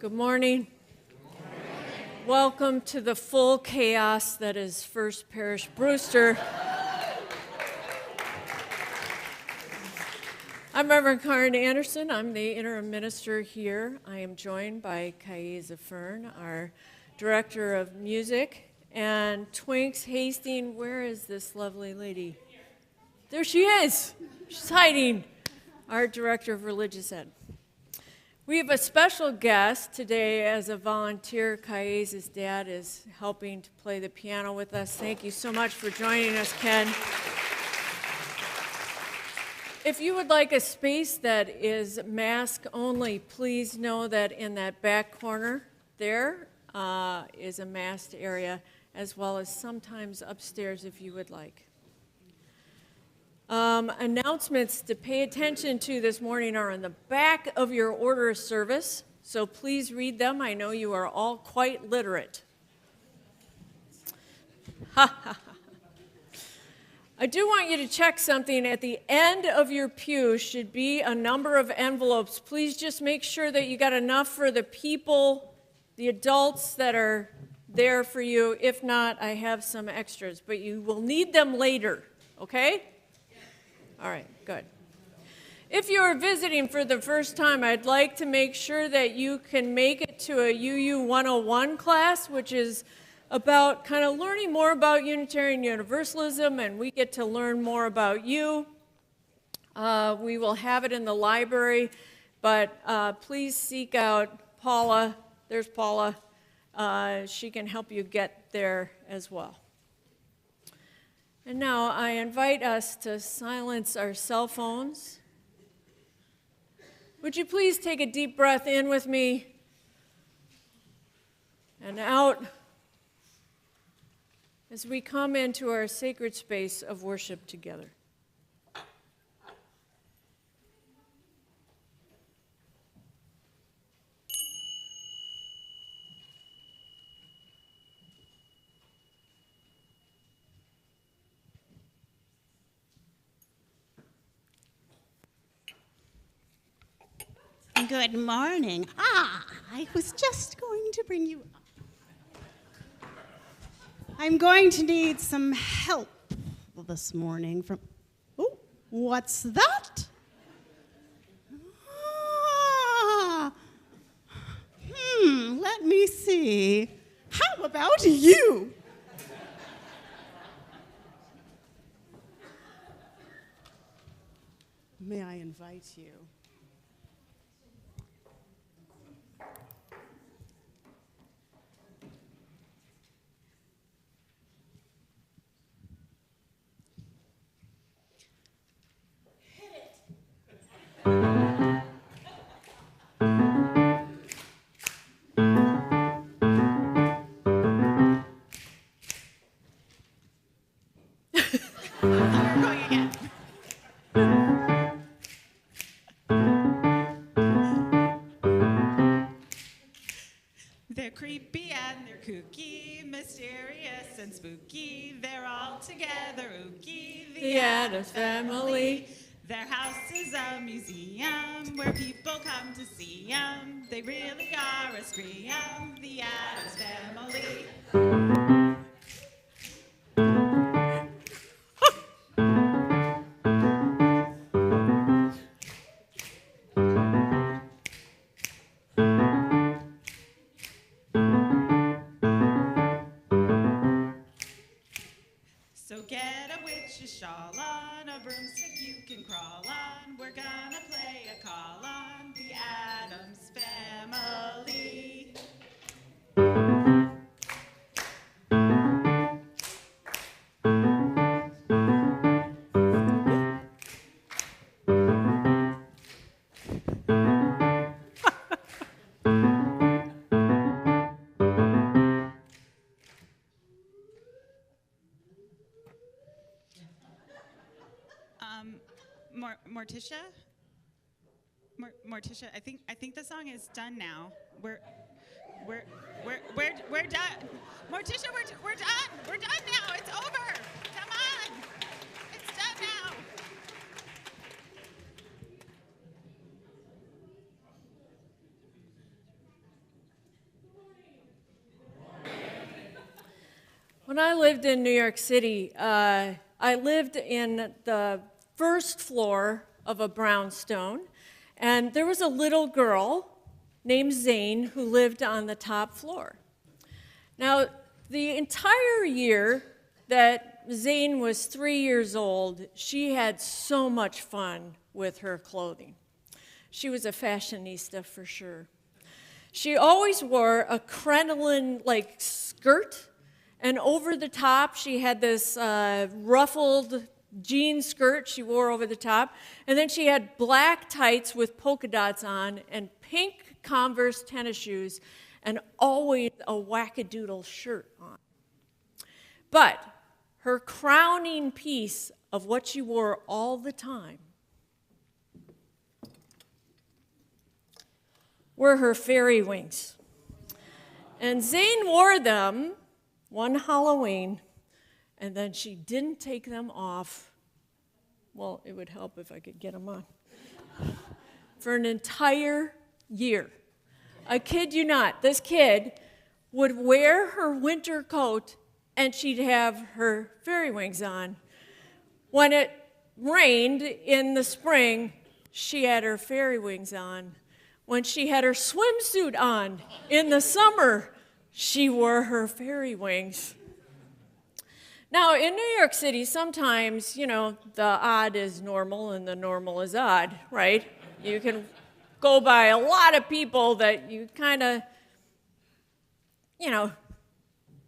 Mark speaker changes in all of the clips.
Speaker 1: Good morning. Welcome to the full chaos that is First Parish Brewster. I'm Reverend Karen Anderson. I'm the interim minister here. I am joined by Kaiza Fern, our director of music, and Twinks Hastings. Where is this lovely lady? There she is. She's hiding. Our director of religious ed. We have a special guest today as a volunteer. Kaiza's dad is helping to play the piano with us. Thank you so much for joining us, Ken. If you would like a space that is mask only, please know that in that back corner there is a masked area, as well as sometimes upstairs if you would like. Announcements to pay attention to this morning are in the back of your order of service, so please read them. I know you are all quite literate. I do want you to check something. At the end of your pew should be a number of envelopes. Please just make sure that you got enough for the people, the adults that are there for you. If not, I have some extras, but you will need them later, okay? All right, good. If you are visiting for the first time, I'd like to make sure that you can make it to a UU 101 class, which is about kind of learning more about Unitarian Universalism, and we get to learn more about you. We will have it in the library, but please seek out Paula. There's Paula. She can help you get there as well. And now I invite us to silence our cell phones. Would you please take a deep breath in with me and out as we come into our sacred space of worship together.
Speaker 2: Good morning. I was just going to bring you up. I'm going to need some help this morning from... Oh, what's that? Let me see. How about you? May I invite you?
Speaker 3: They're creepy and they're kooky, mysterious and spooky. They're all together ooky,
Speaker 1: The Addams Family.
Speaker 3: Their house is a museum where people come to see 'em. They really are a scream, the Addams Family. So get a witch's shawl on, a broomstick you can crawl on. We're gonna play a call on the Addams Family. Morticia? Morticia, I think the song is done now. We're done. Morticia, we're done. We're done now. It's over. Come on. It's done now.
Speaker 1: When I lived in New York City, I lived in the first floor of a brownstone, and there was a little girl named Zane who lived on the top floor. Now, the entire year that Zane was 3 years old, she had so much fun with her clothing. She was a fashionista for sure. She always wore a crinoline-like skirt, and over the top she had this ruffled jean skirt she wore over the top, and then she had black tights with polka dots on and pink Converse tennis shoes, and always a wackadoodle shirt on. But her crowning piece of what she wore all the time were her fairy wings. And Zane wore them one Halloween, and then she didn't take them off. Well, it would help if I could get them on. For an entire year. I kid you not, this kid would wear her winter coat and she'd have her fairy wings on. When it rained in the spring, she had her fairy wings on. When she had her swimsuit on in the summer, she wore her fairy wings. Now, in New York City, sometimes, you know, the odd is normal and the normal is odd, right? You can go by a lot of people that you kind of, you know,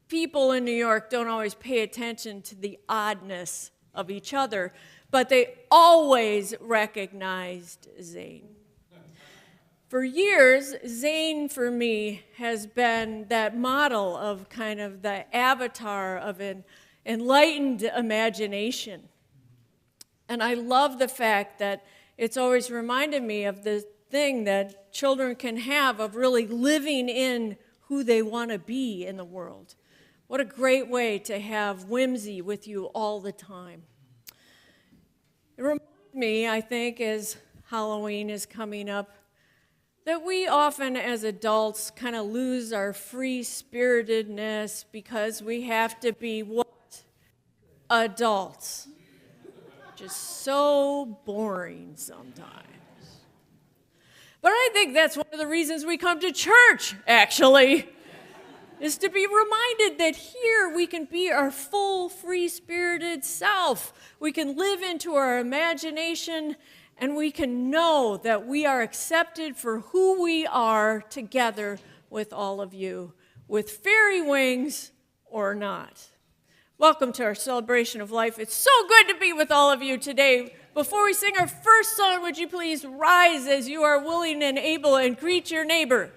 Speaker 1: people in New York don't always pay attention to the oddness of each other, but they always recognized Zane. For years, Zane, for me, has been that model of kind of the avatar of an enlightened imagination. And I love the fact that it's always reminded me of the thing that children can have of really living in who they want to be in the world. What a great way to have whimsy with you all the time. It reminds me, I think, as Halloween is coming up, that we often as adults kind of lose our free-spiritedness because we have to be what? Adults. Just so boring sometimes. But I think that's one of the reasons we come to church, actually, is to be reminded that here we can be our full, free-spirited self. We can live into our imagination, and we can know that we are accepted for who we are together with all of you, with fairy wings or not. Welcome to our celebration of life. It's so good to be with all of you today. Before we sing our first song, would you please rise as you are willing and able and greet your neighbor?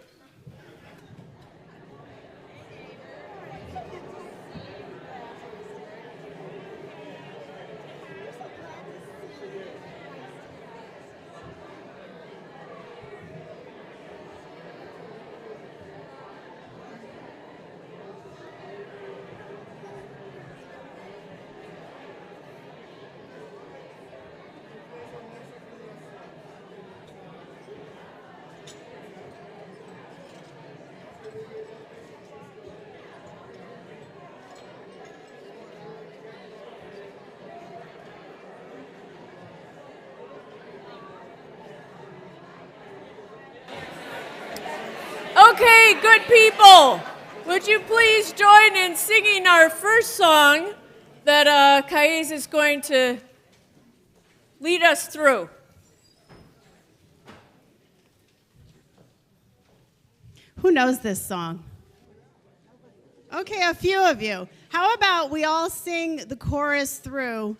Speaker 1: Okay, good people, would you please join in singing our first song that Kais is going to lead us through.
Speaker 2: Who knows this song? Okay, a few of you. How about we all sing the chorus through,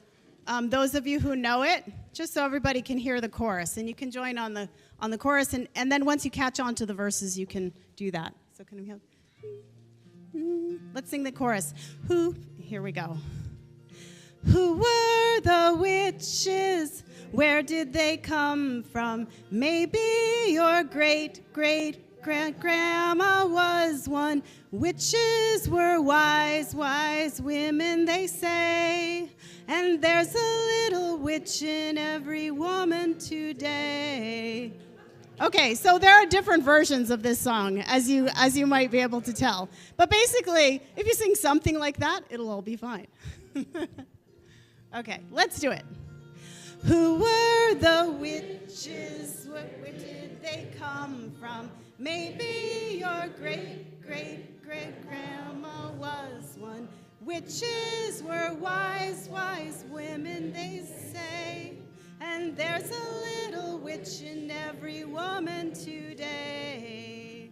Speaker 2: those of you who know it, just so everybody can hear the chorus, and you can join on the chorus, and then once you catch on to the verses, you can do that. So can we have? Let's sing the chorus. Here we go. Who were the witches? Where did they come from? Maybe your great-great-grandma was one. Witches were wise, wise women, they say. And there's a little witch in every woman today. Okay, so there are different versions of this song, as you might be able to tell. But basically, if you sing something like that, it'll all be fine. Okay, let's do it. Who were the witches? Where did they come from? Maybe your great-great-great-grandma was one. Witches were wise, wise women, they say. And there's a little witch in every woman today.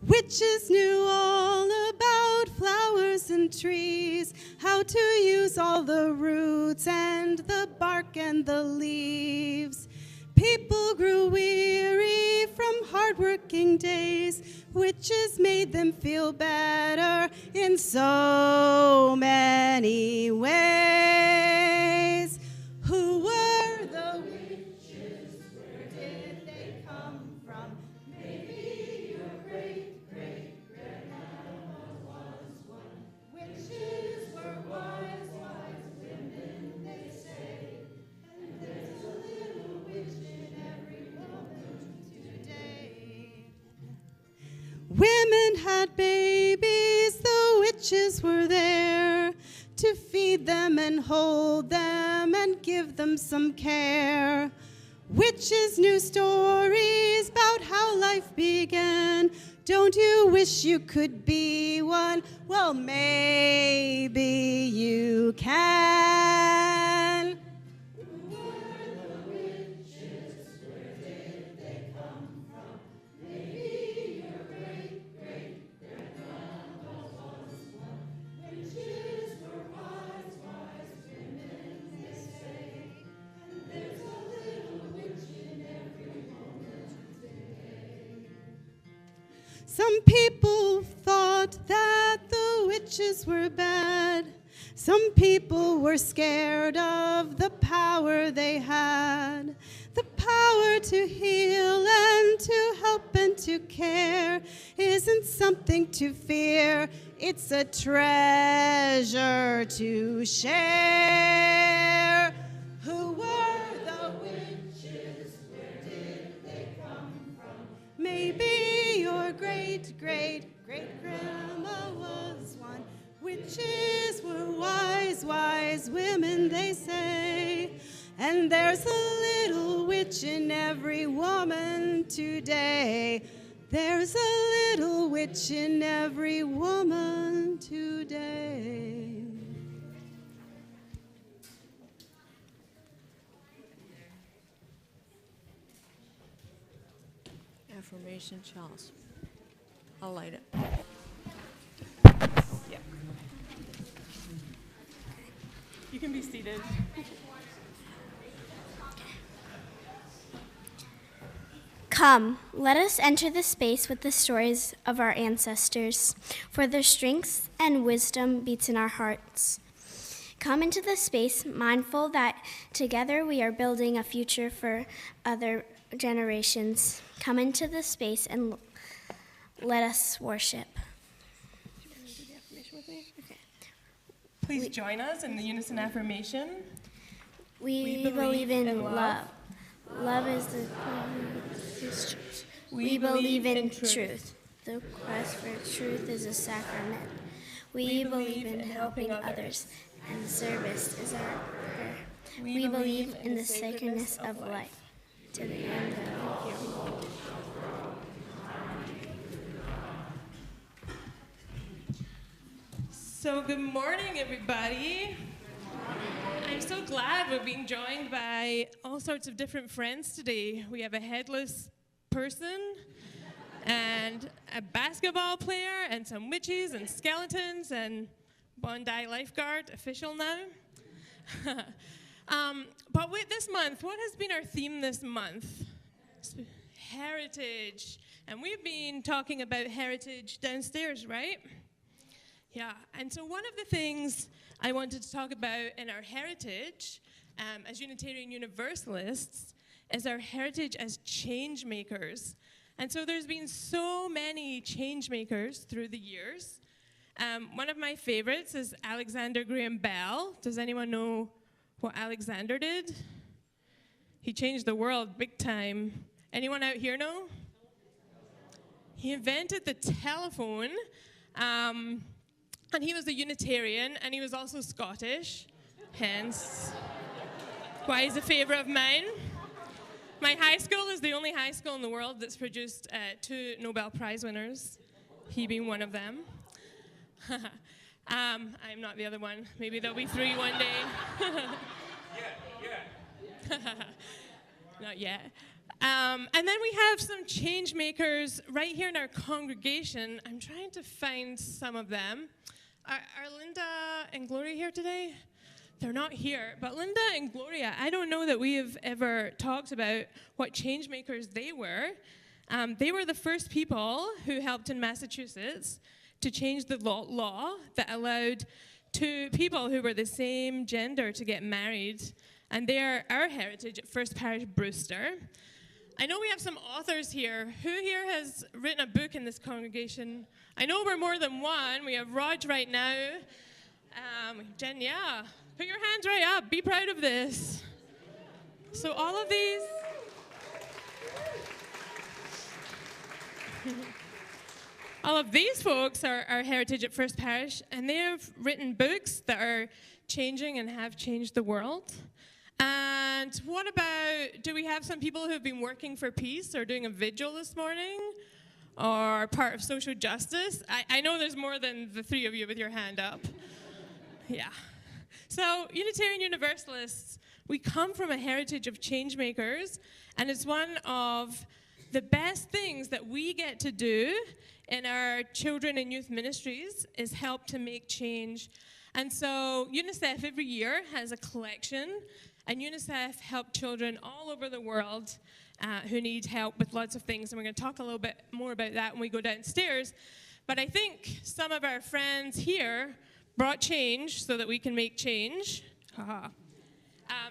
Speaker 2: Witches knew all about flowers and trees, how to use all the roots and the bark and the leaves. People grew weary from hard-working days. Witches made them feel better in so many ways. Who were the witches? Where did they come from? Maybe your great-great-grandmama was one. Witches were wise, wise women, they say. And there's a little witch in every woman today. Women had babies, the witches were there to feed them and hold them and give them some care. Witches knew stories about how life began. Don't you wish you could be one? Well, maybe you can. Who were the witches? Where did they come from? Maybe your great-great-grandmama was one. Witches were wise, wise women, they say. And there's a little witch in every woman today. Some people thought that the witches were bad. Some people were scared of the power they had. The power to heal and to help and to care isn't something to fear. It's a treasure to share. Who were the witches? Where did they come from? Maybe your great-great-great-grandma was one. Witches were wise, wise women, they say. And there's a little witch in every woman today. There's a little witch in every woman today.
Speaker 1: Affirmation Charles. I'll light it.
Speaker 3: Yeah. You can be seated.
Speaker 4: Come, let us enter the space with the stories of our ancestors, for their strength and wisdom beats in our hearts. Come into the space mindful that together we are building a future for other generations. Come into the space and let us worship.
Speaker 3: Please join us in the unison affirmation.
Speaker 4: We believe in love. Love is the truth. We believe in truth. The quest for truth is a sacrament. We believe in helping others, and service is our prayer. We believe in the sacredness of life. To the end of the
Speaker 3: So good morning, everybody. I'm so glad we're being joined by all sorts of different friends today. We have a headless person and a basketball player and some witches and skeletons and Bondi lifeguard, official now. But wait, this month, what has been our theme this month? Heritage. And we've been talking about heritage downstairs, right? Yeah, and so one of the things I wanted to talk about in our heritage as Unitarian Universalists is our heritage as change makers. And so there's been so many change makers through the years. One of my favorites is Alexander Graham Bell. Does anyone know what Alexander did? He changed the world big time. Anyone out here know? He invented the telephone, and he was a Unitarian, and he was also Scottish, hence why he's a favourite of mine. My high school is the only high school in the world that's produced 2 Nobel Prize winners, he being one of them. I'm not the other one. Maybe there'll be 3 one day. Not yet. And then we have some change makers right here in our congregation. I'm trying to find some of them. Are Linda and Gloria here today? They're not here. But Linda and Gloria, I don't know that we have ever talked about what change makers they were. They were the first people who helped in Massachusetts to change the law that allowed 2 people who were the same gender to get married. And they're our heritage at First Parish Brewster. I know we have some authors here. Who here has written a book in this congregation? I know we're more than one. We have Raj right now. Jen, yeah. Put your hands right up. Be proud of this. So all of these... all of these folks are our heritage at First Parish, and they have written books that are changing and have changed the world. And what about, do we have some people who have been working for peace or doing a vigil this morning? Or part of social justice? I know there's more than the 3 of you with your hand up. Yeah. So Unitarian Universalists, we come from a heritage of change makers, and it's one of the best things that we get to do in our children and youth ministries is help to make change. And so UNICEF every year has a collection, and UNICEF help children all over the world who need help with lots of things. And we're going to talk a little bit more about that when we go downstairs. But I think some of our friends here brought change so that we can make change.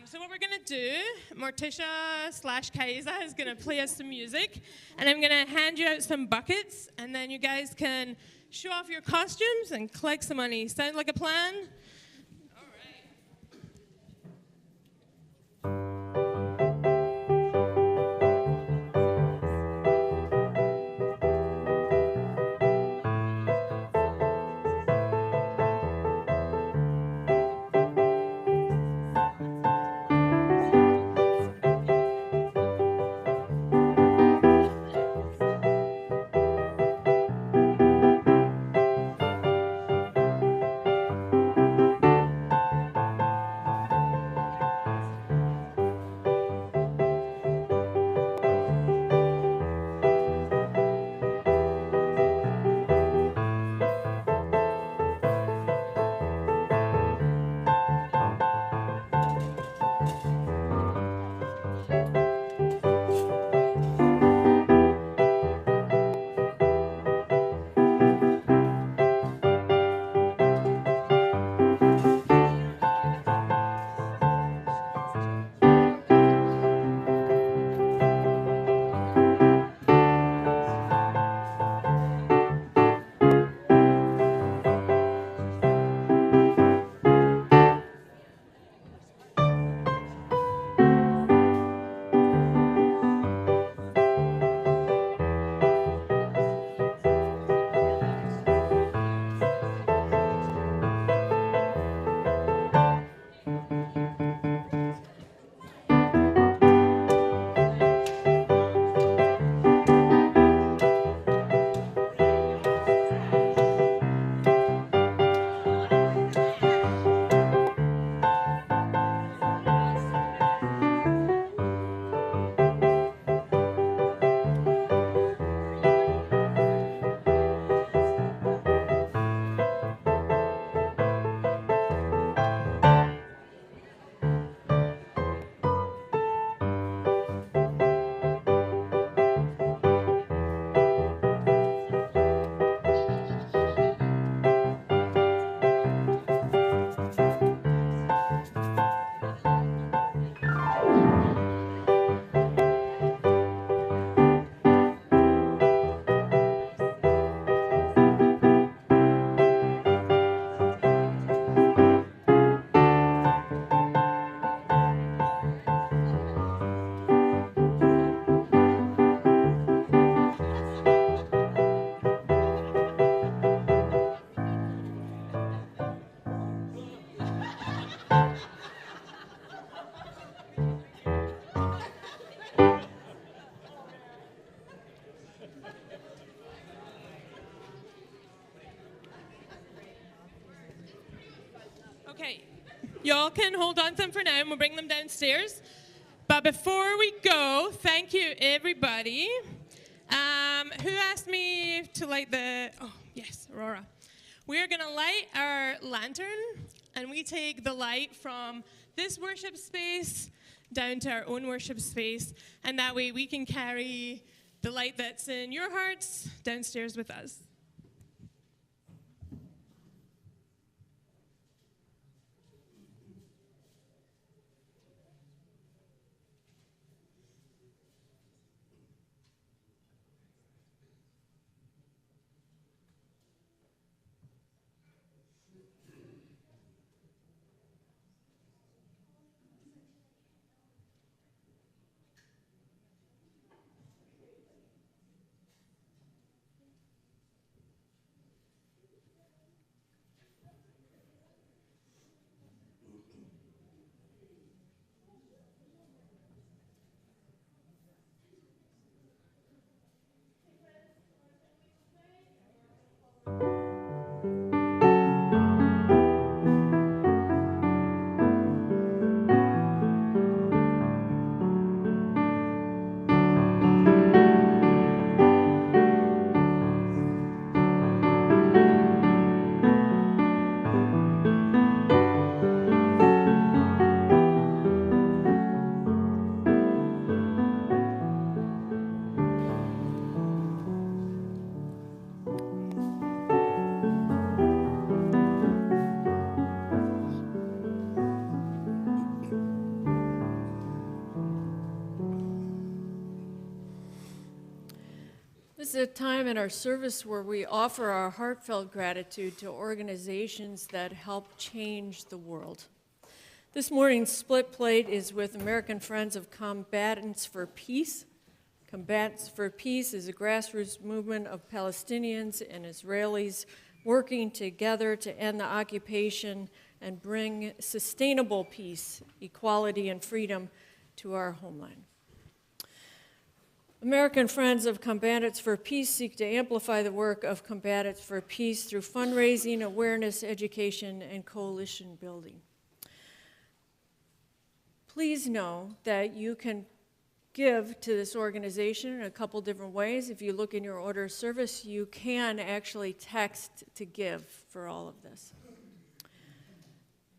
Speaker 3: So what we're going to do, Morticia/Kaiza is going to play us some music, and I'm going to hand you out some buckets, and then you guys can show off your costumes and collect some money. Sound like a plan? Okay, y'all can hold on to them for now and we'll bring them downstairs. But before we go, thank you everybody. Who asked me to light oh yes, Aurora. We're gonna light our lantern and we take the light from this worship space down to our own worship space, and that way we can carry the light that's in your hearts downstairs with us.
Speaker 1: This is a time in our service where we offer our heartfelt gratitude to organizations that help change the world. This morning's split plate is with American Friends of Combatants for Peace. Combatants for Peace is a grassroots movement of Palestinians and Israelis working together to end the occupation and bring sustainable peace, equality, and freedom to our homeland. American Friends of Combatants for Peace seek to amplify the work of Combatants for Peace through fundraising, awareness, education, and coalition building. Please know that you can give to this organization in a couple different ways. If you look in your order of service, you can actually text to give for all of this.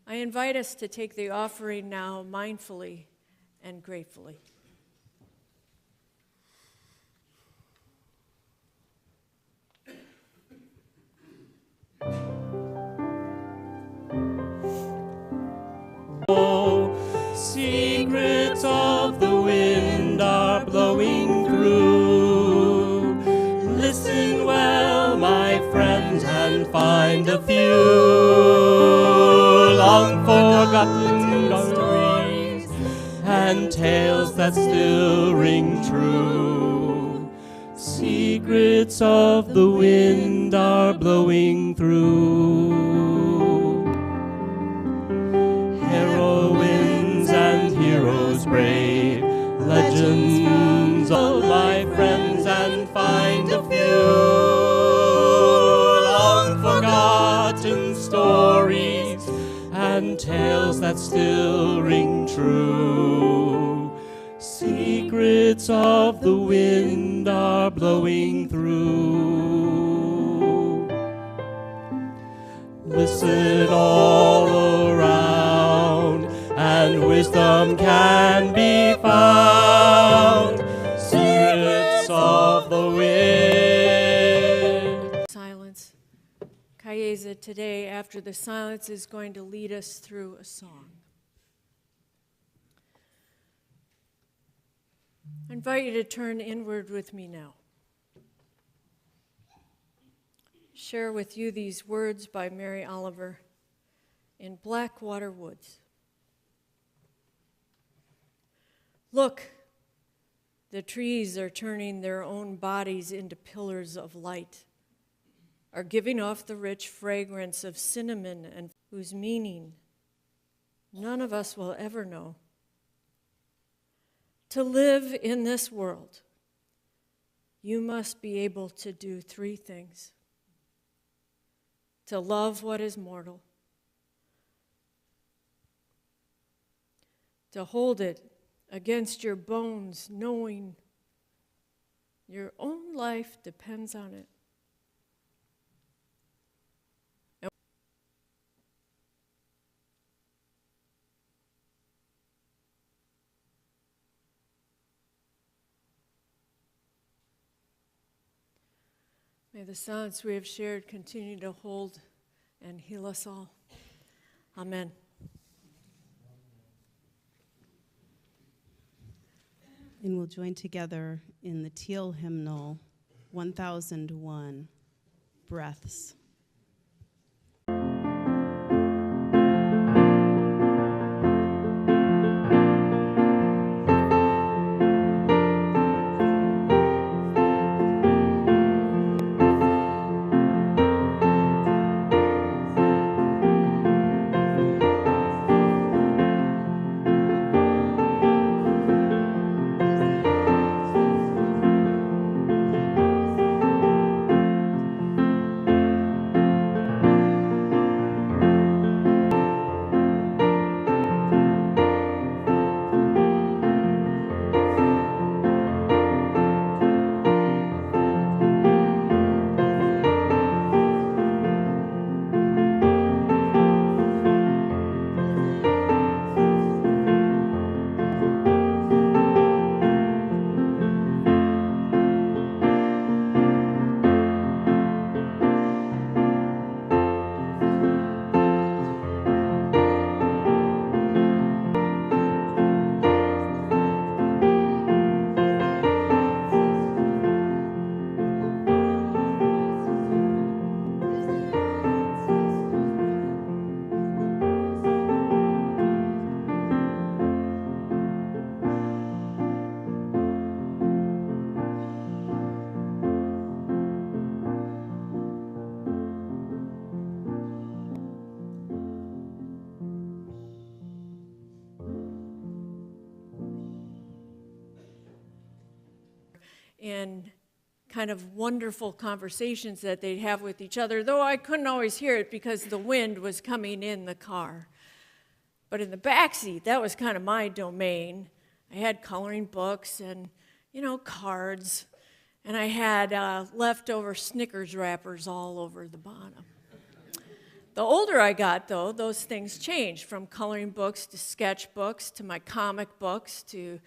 Speaker 1: I invite us to take the offering now mindfully and gratefully.
Speaker 5: Secrets of the wind are blowing through. Listen well, my friends, and find a few long forgotten stories and tales that still ring true. Secrets of the wind are blowing through. Heroines and heroes brave, legends of my friends, and find a few long forgotten stories and tales that still ring true. Secrets of the wind are blowing through. Listen all around, and wisdom can be found. Secrets of the wind.
Speaker 1: Silence. Kayeza today, after the silence, is going to lead us through a song. I invite you to turn inward with me now. Share with you these words by Mary Oliver in Blackwater Woods. Look, the trees are turning their own bodies into pillars of light, are giving off the rich fragrance of cinnamon and whose meaning none of us will ever know. To live in this world, you must be able to do three things: to love what is mortal, to hold it against your bones, knowing your own life depends on it. May the silence we have shared continue to hold and heal us all. Amen.
Speaker 2: And we'll join together in the Teal hymnal, 1001, Breaths.
Speaker 1: And kind of wonderful conversations that they'd have with each other, though I couldn't always hear it because the wind was coming in the car. But in the back seat, that was kind of my domain. I had coloring books and, cards, and I had leftover Snickers wrappers all over the bottom. The older I got, though, those things changed, from coloring books to sketchbooks to my comic books to,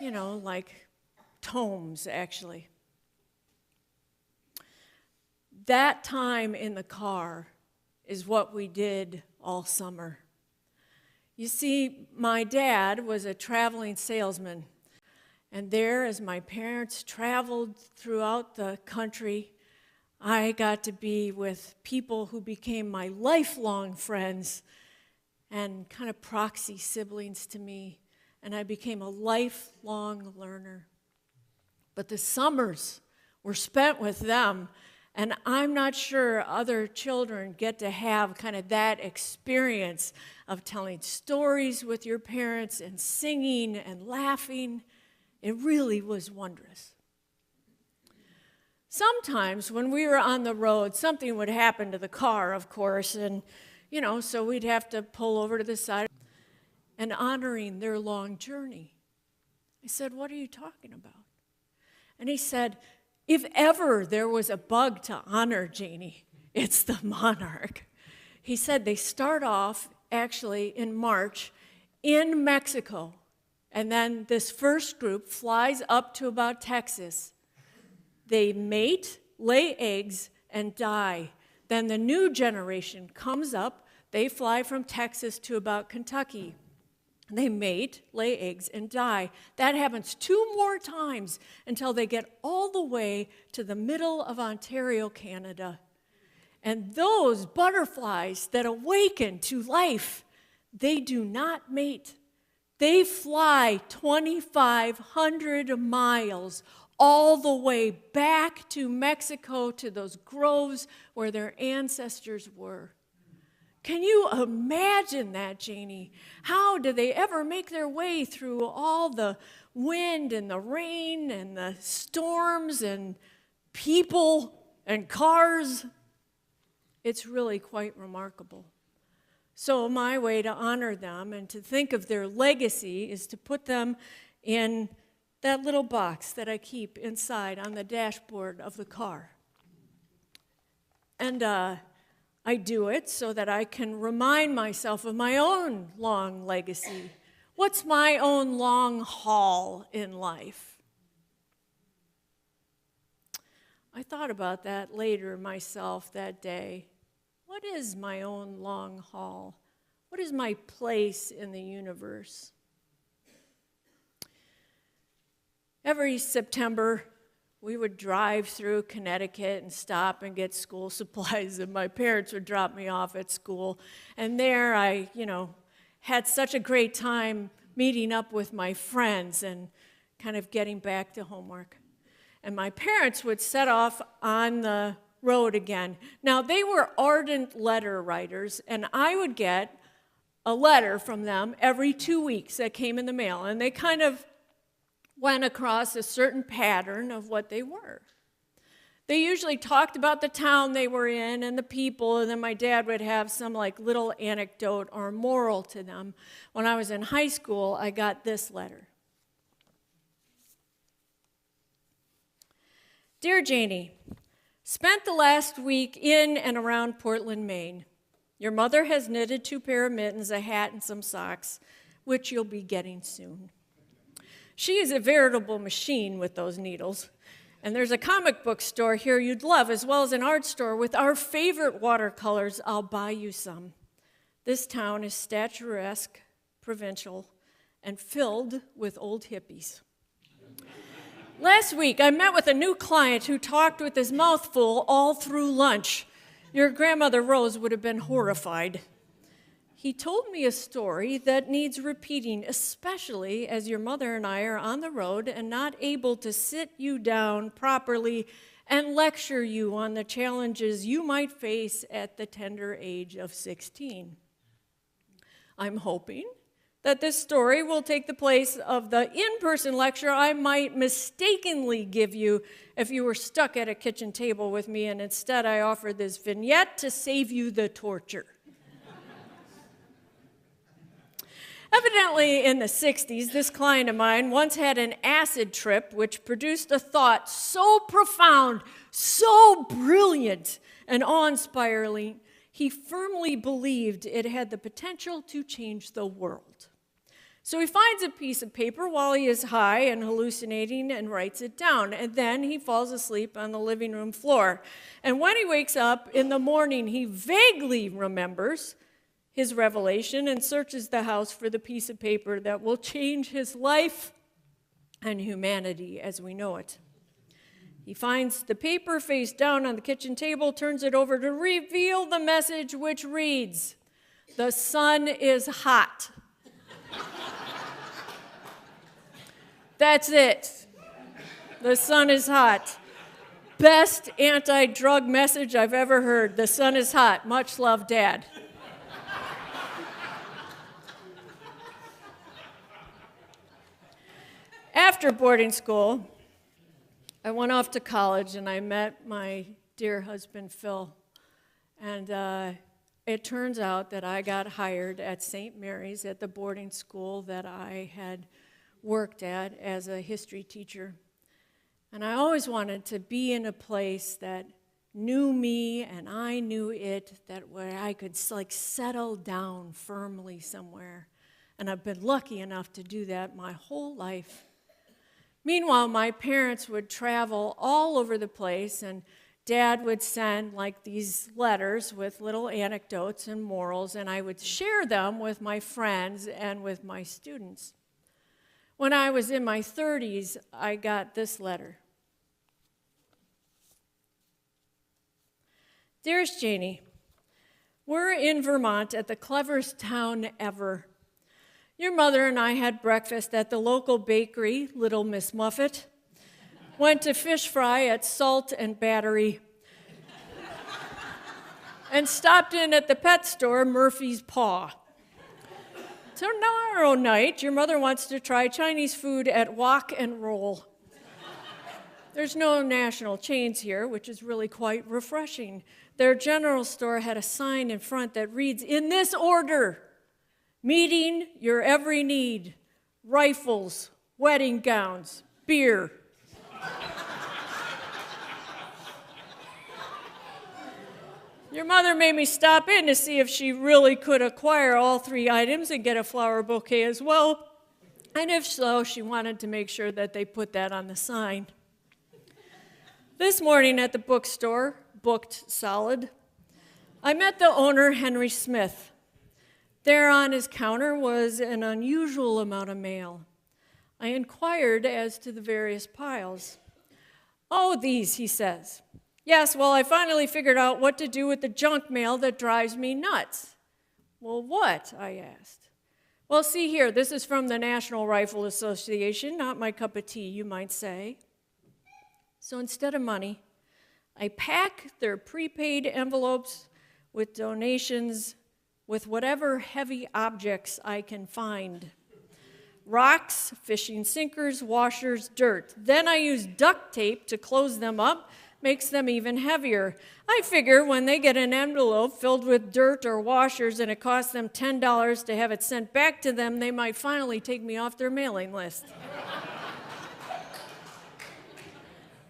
Speaker 1: like tomes, actually. That time in the car is what we did all summer. You see, my dad was a traveling salesman, and there, as my parents traveled throughout the country, I got to be with people who became my lifelong friends and kind of proxy siblings to me, and I became a lifelong learner. But the summers were spent with them, and I'm not sure other children get to have kind of that experience of telling stories with your parents and singing and laughing. It really was wondrous. Sometimes when we were on the road, something would happen to the car, of course, and, so we'd have to pull over to the side and honoring their long journey. I said, "What are you talking about?" And he said, "If ever there was a bug to honor, Janie, it's the monarch." He said they start off actually in March in Mexico, and then this first group flies up to about Texas. They mate, lay eggs, and die. Then the new generation comes up. They fly from Texas to about Kentucky. They mate, lay eggs, and die. That happens 2 more times until they get all the way to the middle of Ontario, Canada. And those butterflies that awaken to life, they do not mate. They fly 2,500 miles all the way back to Mexico, to those groves where their ancestors were. Can you imagine that, Janie? How do they ever make their way through all the wind and the rain and the storms and people and cars? It's really quite remarkable. So my way to honor them and to think of their legacy is to put them in that little box that I keep inside on the dashboard of the car. And I do it so that I can remind myself of my own long legacy. What's my own long haul in life? I thought about that later myself that day. What is my own long haul? What is my place in the universe? Every September, we would drive through Connecticut and stop and get school supplies, and my parents would drop me off at school. And there I, had such a great time meeting up with my friends and kind of getting back to homework. And my parents would set off on the road again. Now, they were ardent letter writers, and I would get a letter from them every 2 weeks that came in the mail, and they kind of went across a certain pattern of what they were. They usually talked about the town they were in and the people, and then my dad would have some little anecdote or moral to them. When I was in high school, I got this letter. Dear Janie, spent the last week in and around Portland, Maine. Your mother has knitted 2 pair of mittens, a hat, and some socks, which you'll be getting soon. She is a veritable machine with those needles. And there's a comic book store here you'd love, as well as an art store with our favorite watercolors. I'll buy you some. This town is statuesque, provincial, and filled with old hippies. Last week, I met with a new client who talked with his mouth full all through lunch. Your grandmother Rose would have been horrified. He told me a story that needs repeating, especially as your mother and I are on the road and not able to sit you down properly and lecture you on the challenges you might face at the tender age of 16. I'm hoping that this story will take the place of the in-person lecture I might mistakenly give you if you were stuck at a kitchen table with me and instead I offered this vignette to save you the torture. Evidently, in the 60s, this client of mine once had an acid trip which produced a thought so profound, so brilliant, and awe-inspiring, he firmly believed it had the potential to change the world. So he finds a piece of paper while he is high and hallucinating and writes it down, and then he falls asleep on the living room floor. And when he wakes up in the morning, he vaguely remembers his revelation and searches the house for the piece of paper that will change his life and humanity as we know it. He finds the paper face down on the kitchen table, turns it over to reveal the message, which reads, "The sun is hot." That's it. The sun is hot. Best anti-drug message I've ever heard. The sun is hot. Much love, Dad. After boarding school, I went off to college and I met my dear husband, Phil. And it turns out that I got hired at St. Mary's at the boarding school that I had worked at as a history teacher. And I always wanted to be in a place that knew me and I knew it, that where I could settle down firmly somewhere. And I've been lucky enough to do that my whole life. Meanwhile, my parents would travel all over the place, and Dad would send these letters with little anecdotes and morals, and I would share them with my friends and with my students. When I was in my 30s, I got this letter. Dearest Janie, we're in Vermont at the cleverest town ever. Your mother and I had breakfast at the local bakery, Little Miss Muffet, went to fish fry at Salt and Battery, and stopped in at the pet store, Murphy's Paw. Tomorrow night, your mother wants to try Chinese food at Wok and Roll. There's no national chains here, which is really quite refreshing. Their general store had a sign in front that reads, in this order, meeting your every need, rifles, wedding gowns, beer. Your mother made me stop in to see if she really could acquire all 3 items and get a flower bouquet as well. And if so, she wanted to make sure that they put that on the sign. This morning at the bookstore, booked solid, I met the owner, Henry Smith. There on his counter was an unusual amount of mail. I inquired as to the various piles. Oh, these, he says. Yes, well, I finally figured out what to do with the junk mail that drives me nuts. Well, what? I asked. Well, see here, this is from the National Rifle Association, not my cup of tea, you might say. So instead of money, I pack their prepaid envelopes with donations with whatever heavy objects I can find. Rocks, fishing sinkers, washers, dirt. Then I use duct tape to close them up, makes them even heavier. I figure when they get an envelope filled with dirt or washers and it costs them $10 to have it sent back to them, they might finally take me off their mailing list.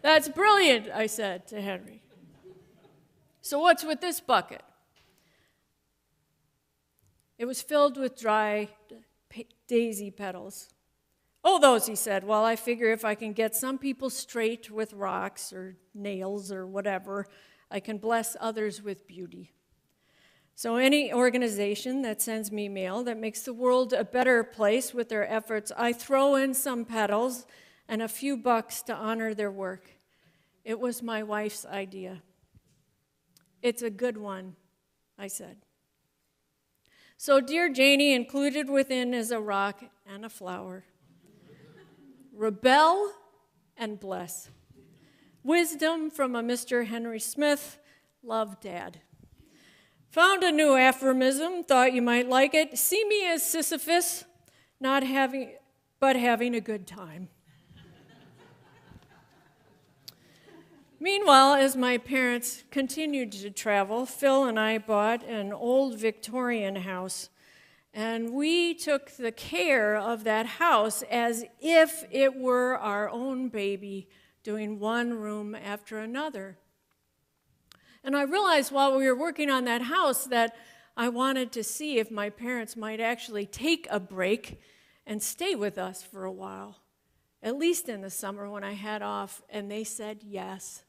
Speaker 1: That's brilliant, I said to Henry. So what's with this bucket? It was filled with dry daisy petals. Oh, those, he said. Well, I figure if I can get some people straight with rocks or nails or whatever, I can bless others with beauty. So any organization that sends me mail that makes the world a better place with their efforts, I throw in some petals and a few bucks to honor their work. It was my wife's idea. It's a good one, I said. So dear Janie, included within is a rock and a flower. Rebel and bless. Wisdom from a Mr. Henry Smith. Love, Dad. Found a new aphorism, thought you might like it. See me as Sisyphus, but having a good time. Meanwhile, as my parents continued to travel, Phil and I bought an old Victorian house, and we took the care of that house as if it were our own baby, doing one room after another. And I realized while we were working on that house that I wanted to see if my parents might actually take a break and stay with us for a while, at least in the summer when I had off, and they said yes.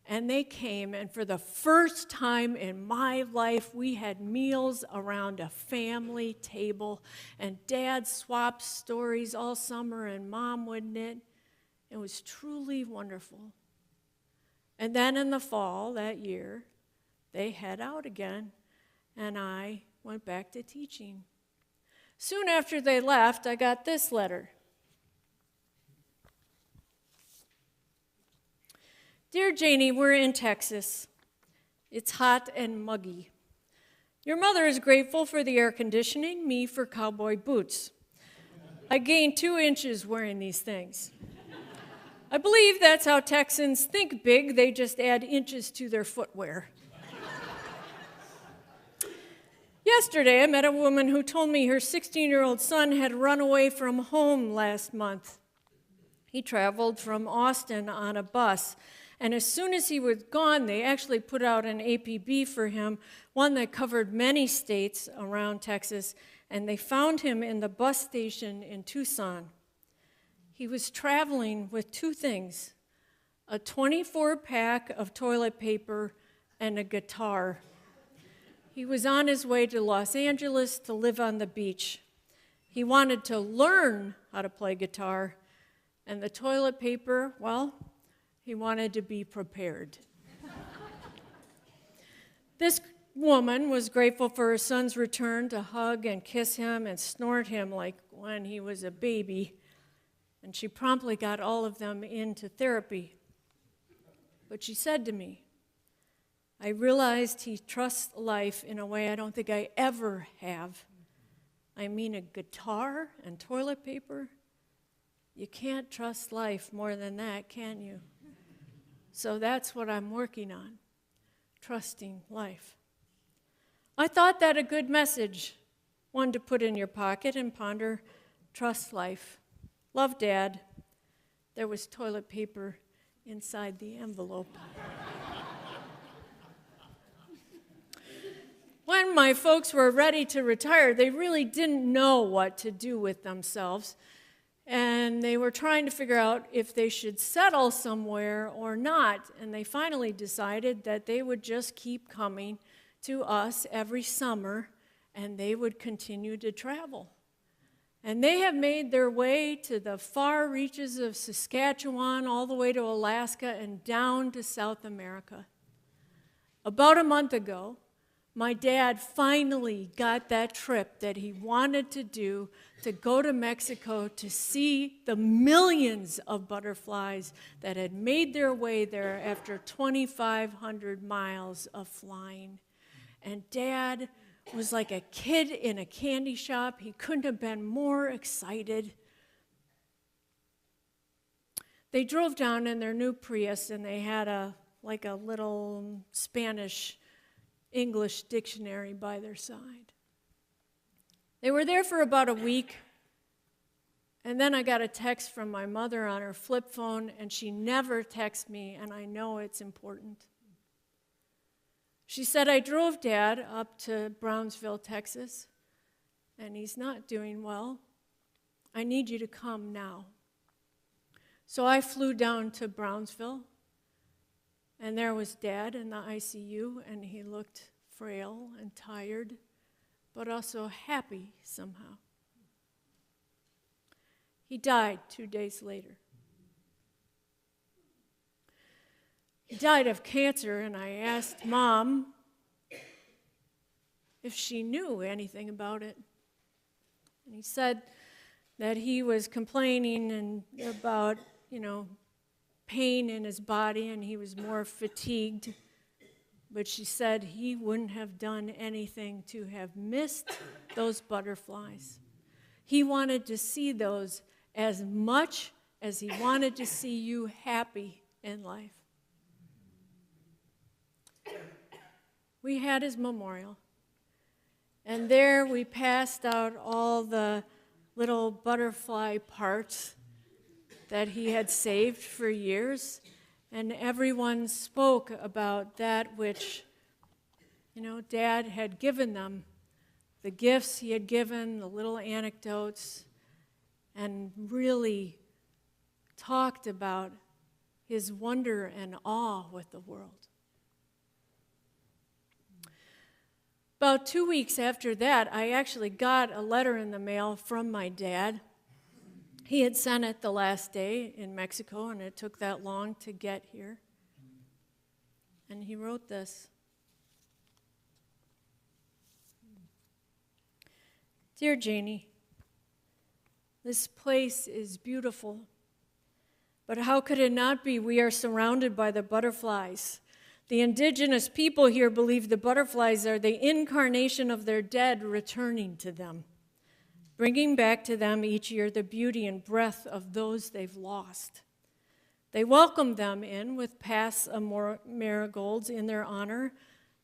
Speaker 1: And they came, and for the first time in my life, we had meals around a family table, and Dad swapped stories all summer, and Mom would knit. It was truly wonderful. And then in the fall that year, they head out again, and I went back to teaching. Soon after they left, I got this letter. Dear Janie, we're in Texas. It's hot and muggy. Your mother is grateful for the air conditioning, me for cowboy boots. I gained 2 inches wearing these things. I believe that's how Texans think big, they just add inches to their footwear. Yesterday, I met a woman who told me her 16-year-old son had run away from home last month. He traveled from Austin on a bus. And as soon as he was gone, they actually put out an APB for him, one that covered many states around Texas, and they found him in the bus station in Tucson. He was traveling with 2 things, a 24-pack of toilet paper and a guitar. He was on his way to Los Angeles to live on the beach. He wanted to learn how to play guitar, and the toilet paper, well, he wanted to be prepared. This woman was grateful for her son's return to hug and kiss him and snort him like when he was a baby, and she promptly got all of them into therapy. But she said to me, I realized he trusts life in a way I don't think I ever have. I mean, a guitar and toilet paper. You can't trust life more than that, can you? So that's what I'm working on, trusting life. I thought that a good message, one to put in your pocket and ponder, trust life. Love, Dad. There was toilet paper inside the envelope. When my folks were ready to retire, they really didn't know what to do with themselves. And they were trying to figure out if they should settle somewhere or not. And they finally decided that they would just keep coming to us every summer, and they would continue to travel. And they have made their way to the far reaches of Saskatchewan, all the way to Alaska, and down to South America. About a month ago, my dad finally got that trip that he wanted to do, to go to Mexico to see the millions of butterflies that had made their way there after 2,500 miles of flying. And Dad was like a kid in a candy shop. He couldn't have been more excited. They drove down in their new Prius, and they had a little Spanish English dictionary by their side. They were there for about a week, and then I got a text from my mother on her flip phone, and she never texts me, and I know it's important. She said, I drove Dad up to Brownsville, Texas, and he's not doing well. I need you to come now. So I flew down to Brownsville, and there was Dad in the ICU, and he looked frail and tired, but also happy somehow. He died 2 days later. He died of cancer, and I asked Mom if she knew anything about it. And he said that he was complaining about, pain in his body, and he was more fatigued. But she said he wouldn't have done anything to have missed those butterflies. He wanted to see those as much as he wanted to see you happy in life. We had his memorial, and there we passed out all the little butterfly parts that he had saved for years, and everyone spoke about that which, Dad had given them, the gifts he had given, the little anecdotes, and really talked about his wonder and awe with the world. About 2 weeks after that, I actually got a letter in the mail from my dad. He had sent it the last day in Mexico, and it took that long to get here. And he wrote this. Dear Janie, this place is beautiful, but how could it not be? We are surrounded by the butterflies. The indigenous people here believe the butterflies are the incarnation of their dead returning to them, bringing back to them each year the beauty and breath of those they've lost. They welcome them in with paths of marigolds in their honor,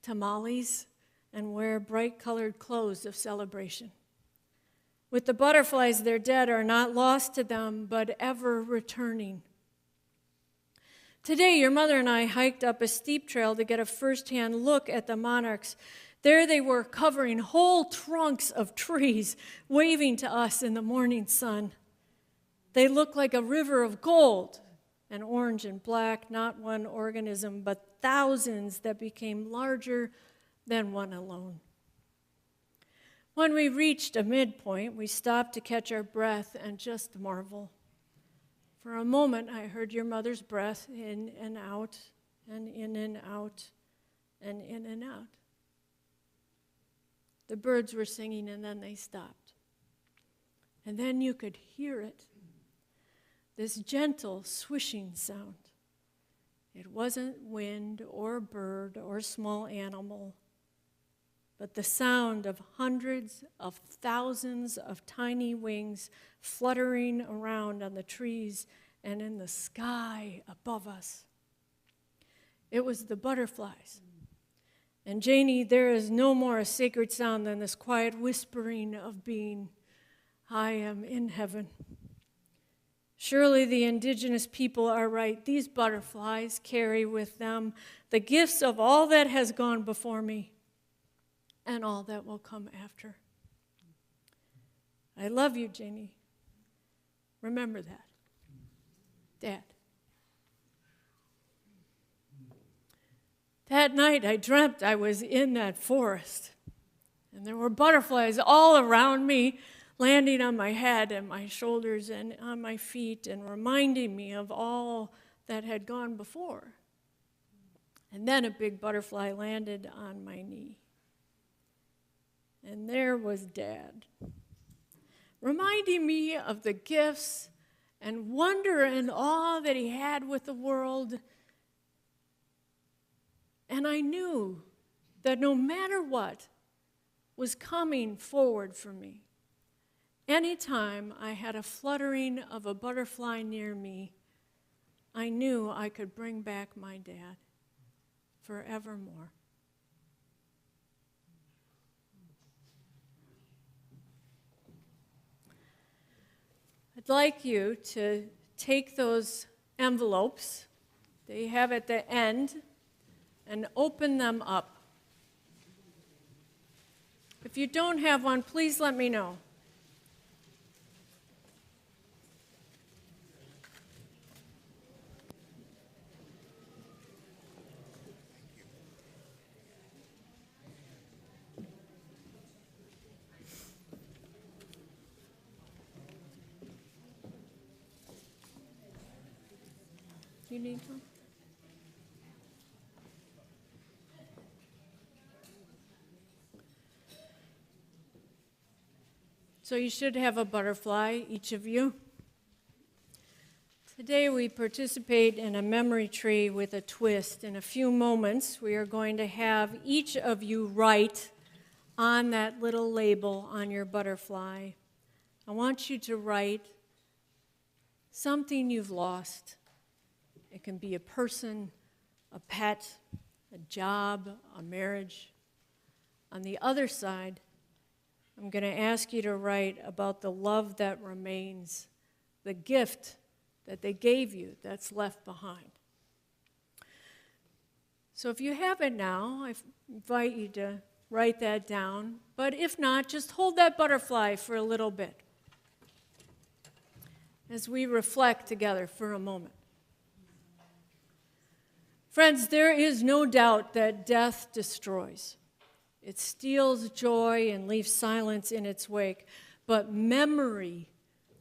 Speaker 1: tamales, and wear bright-colored clothes of celebration. With the butterflies, their dead are not lost to them, but ever returning. Today, your mother and I hiked up a steep trail to get a first-hand look at the monarchs. There they were, covering whole trunks of trees, waving to us in the morning sun. They looked like a river of gold, and orange and black, not one organism, but thousands that became larger than one alone. When we reached a midpoint, we stopped to catch our breath and just marvel. For a moment, I heard your mother's breath in and out, and in and out, and in and out. The birds were singing, and then they stopped. And then you could hear it, this gentle swishing sound. It wasn't wind or bird or small animal, but the sound of hundreds of thousands of tiny wings fluttering around on the trees and in the sky above us. It was the butterflies. And Janie, there is no more a sacred sound than this quiet whispering of being, I am in heaven. Surely the indigenous people are right. These butterflies carry with them the gifts of all that has gone before me and all that will come after. I love you, Janie. Remember that. Dad. That night I dreamt I was in that forest, and there were butterflies all around me, landing on my head and my shoulders and on my feet and reminding me of all that had gone before. And then a big butterfly landed on my knee. And there was Dad, reminding me of the gifts and wonder and awe that he had with the world. And I knew that no matter what was coming forward for me, anytime I had a fluttering of a butterfly near me, I knew I could bring back my dad forevermore. I'd like you to take those envelopes that you have at the end and open them up. If you don't have one, please let me know. You need one? So you should have a butterfly, each of you. Today we participate in a memory tree with a twist. In a few moments, we are going to have each of you write on that little label on your butterfly. I want you to write something you've lost. It can be a person, a pet, a job, a marriage. On the other side, I'm going to ask you to write about the love that remains, the gift that they gave you that's left behind. So if you have it now, I invite you to write that down. But if not, just hold that butterfly for a little bit as we reflect together for a moment. Friends, there is no doubt that death destroys. It steals joy and leaves silence in its wake. But memory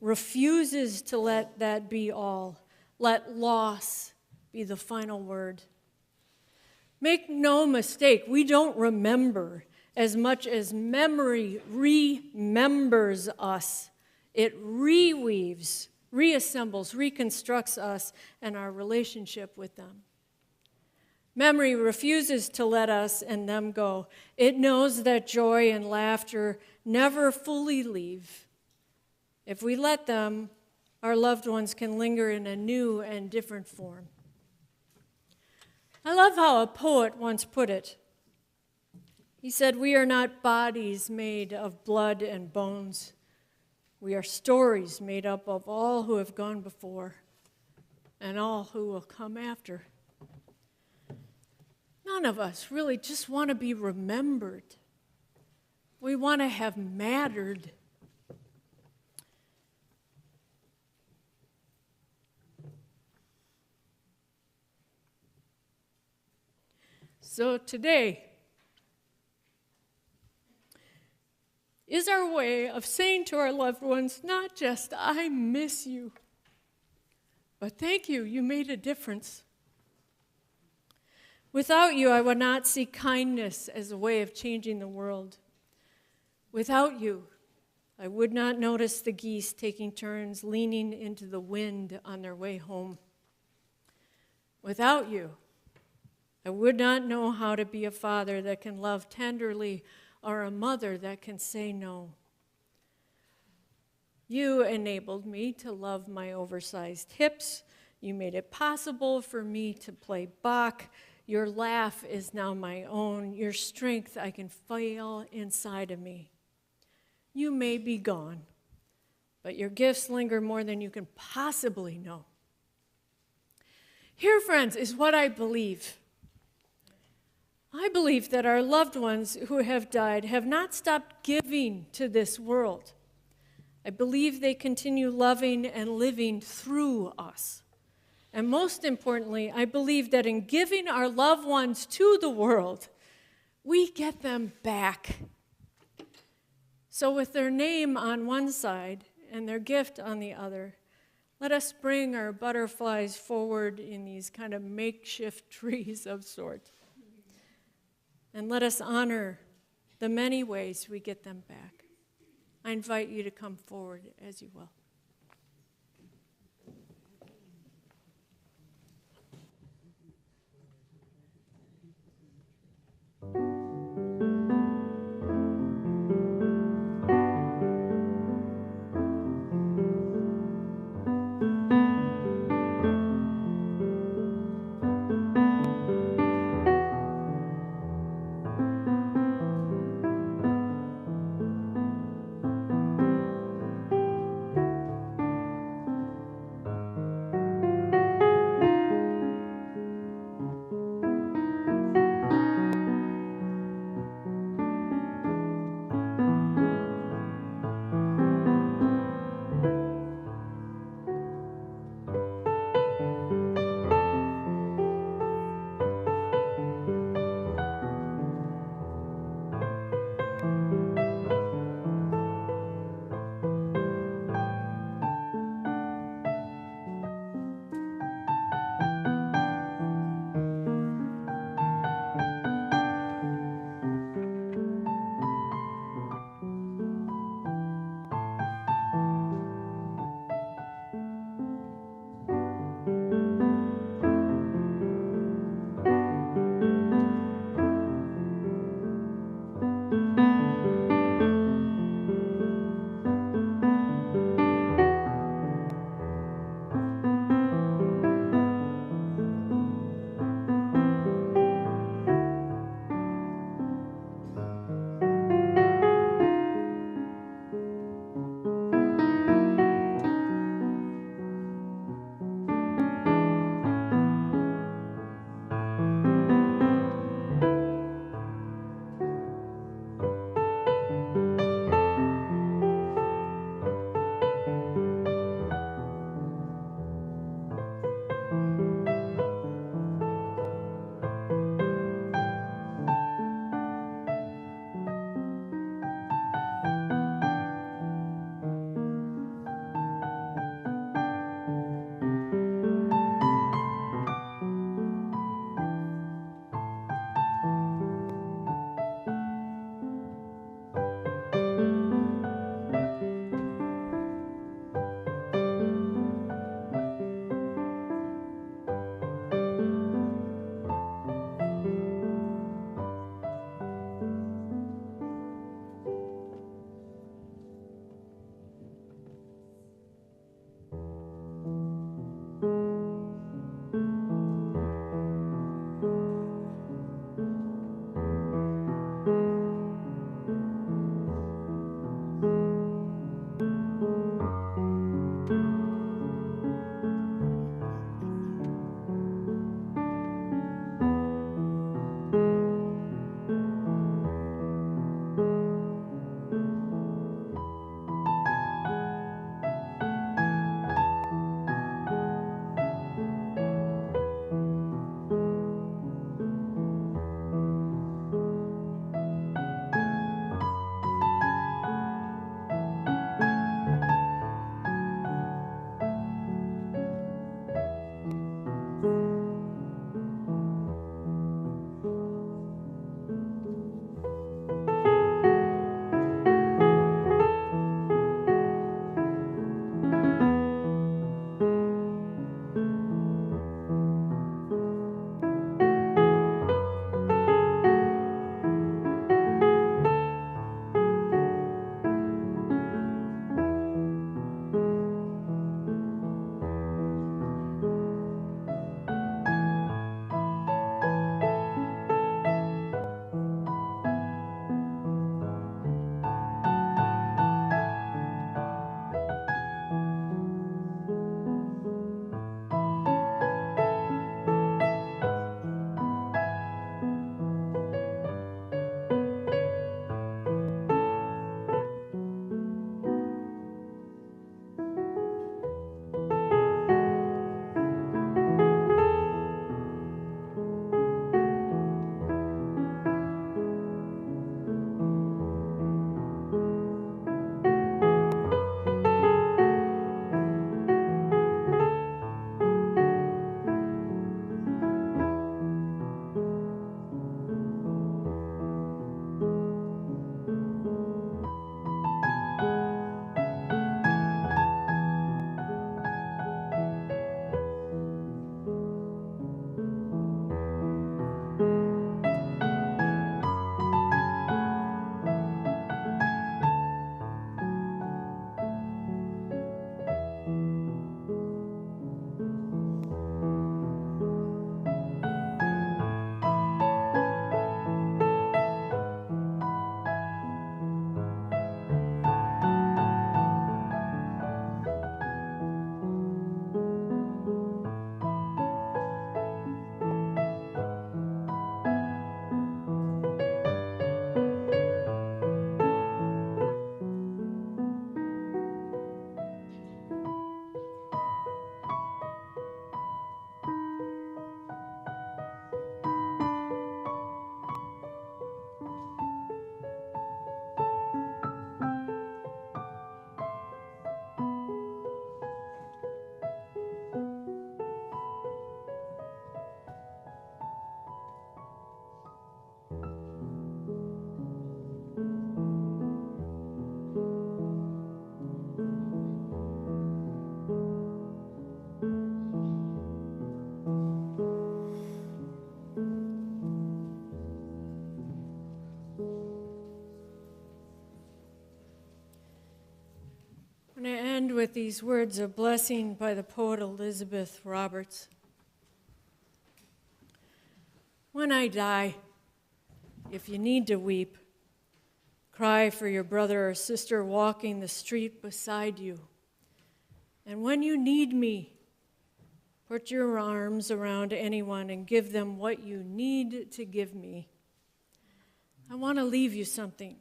Speaker 1: refuses to let that be all. Let loss be the final word. Make no mistake, we don't remember as much as memory remembers us. It reweaves, reassembles, reconstructs us and our relationship with them. Memory refuses to let us and them go. It knows that joy and laughter never fully leave. If we let them, our loved ones can linger in a new and different form. I love how a poet once put it. He said, "We are not bodies made of blood and bones. We are stories made up of all who have gone before and all who will come after." None of us really just want to be remembered. We want to have mattered. So today is our way of saying to our loved ones, not just, I miss you, but thank you, you made a difference. Without you, I would not see kindness as a way of changing the world. Without you, I would not notice the geese taking turns leaning into the wind on their way home. Without you, I would not know how to be a father that can love tenderly or a mother that can say no. You enabled me to love my oversized hips. You made it possible for me to play Bach. Your laugh is now my own. Your strength I can feel inside of me. You may be gone, but your gifts linger more than you can possibly know. Here, friends, is what I believe. I believe that our loved ones who have died have not stopped giving to this world. I believe they continue loving and living through us. And most importantly, I believe that in giving our loved ones to the world, we get them back. So with their name on one side and their gift on the other, let us bring our butterflies forward in these kind of makeshift trees of sorts. And let us honor the many ways we get them back. I invite you to come forward as you will. end with these words of blessing by the poet Elizabeth Roberts. When I die, if you need to weep, cry for your brother or sister walking the street beside you. And when you need me, put your arms around anyone and give them what you need to give me. I want to leave you something.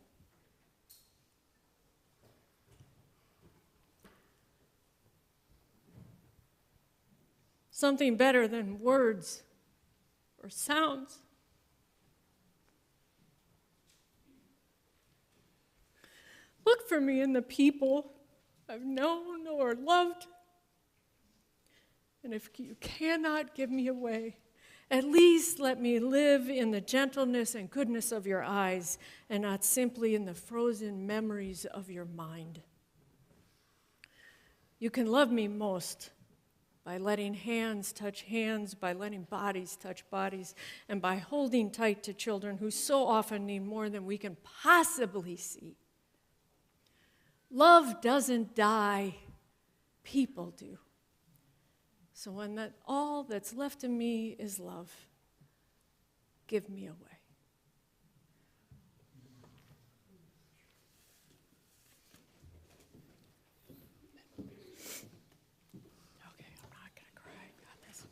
Speaker 1: Something better than words or sounds. Look for me in the people I've known or loved. And if you cannot give me away, at least let me live in the gentleness and goodness of your eyes and not simply in the frozen memories of your mind. You can love me most by letting hands touch hands, by letting bodies touch bodies, and by holding tight to children who so often need more than we can possibly see. Love doesn't die, people do. So when all that's left of me is love, give me away. Okay, I'm not going to cry. Got this.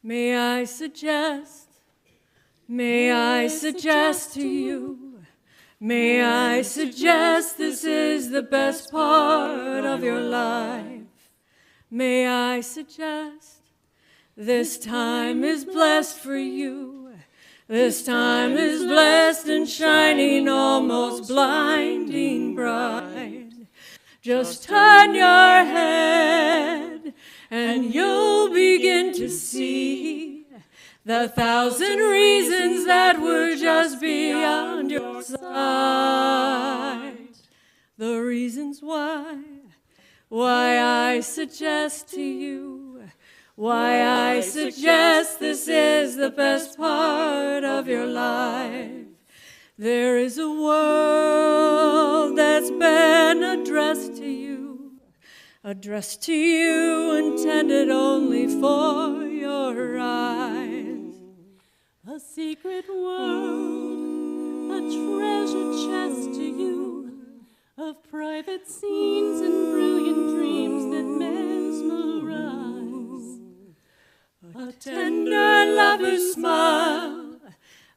Speaker 1: May I suggest to you, may I suggest this is the best part of your life. May I suggest this time is blessed for you. This time is blessed and shining almost blinding bright. Just turn your head and you'll begin to see the thousand reasons that were just beyond your sight. The reasons why I suggest to you, why I suggest this is the best part of your life. There is a world that's been addressed to you, intended only for your eyes. A secret world, a treasure chest to you, of private scenes and brilliant dreams that mesmerize. A tender lover's smile,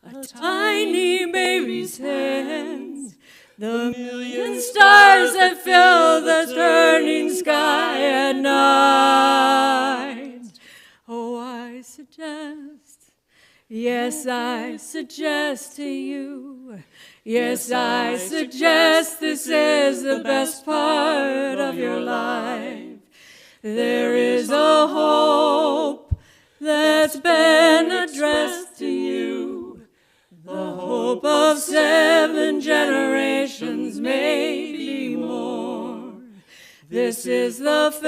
Speaker 1: a tiny baby's hands, the million stars that fill the turning sky at night. Oh, I suggest, yes, I suggest to you, yes, I suggest this is the best part of your life. There is a hope that's been addressed to you, the hope of 7 generations, maybe more. This is the faith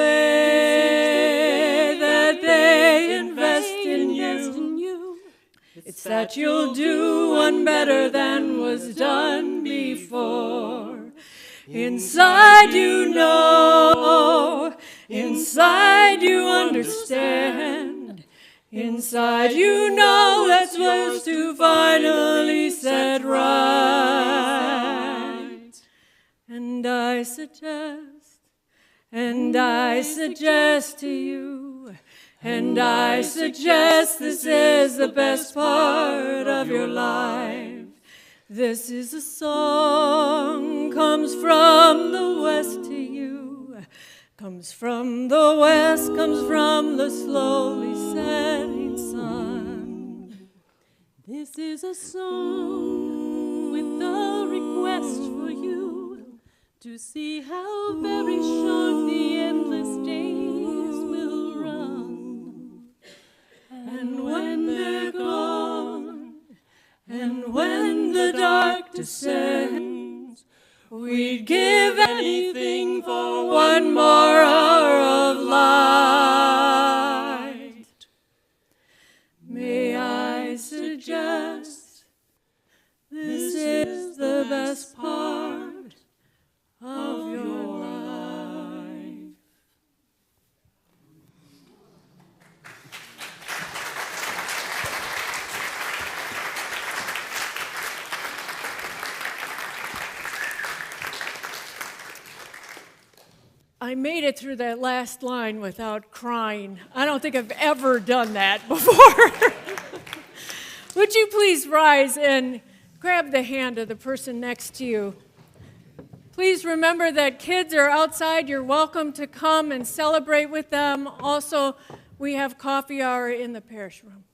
Speaker 1: that they invest in you. It's that you'll do one better than was done before. Inside you know, inside you understand, inside you know that's what's to finally set right. And I suggest to you, and I suggest this is the best part of your life. This is a song, comes from the west to you, comes from the west, comes from the slowly setting sun. This is a song with a request for you to see how very short the endless days will run. And when they're gone, and when the dark descends, We'd give anything for one more hour of light. May I suggest this is the best part of your life. I made it through that last line without crying. I don't think I've ever done that before. Would you please rise and grab the hand of the person next to you? Please remember that kids are outside. You're welcome to come and celebrate with them. Also, we have coffee hour in the parish room.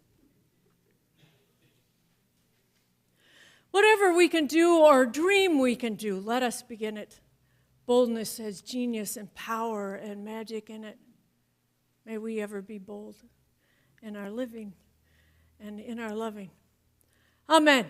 Speaker 1: Whatever we can do or dream we can do, let us begin it. Boldness has genius and power and magic in it. May we ever be bold in our living and in our loving. Amen.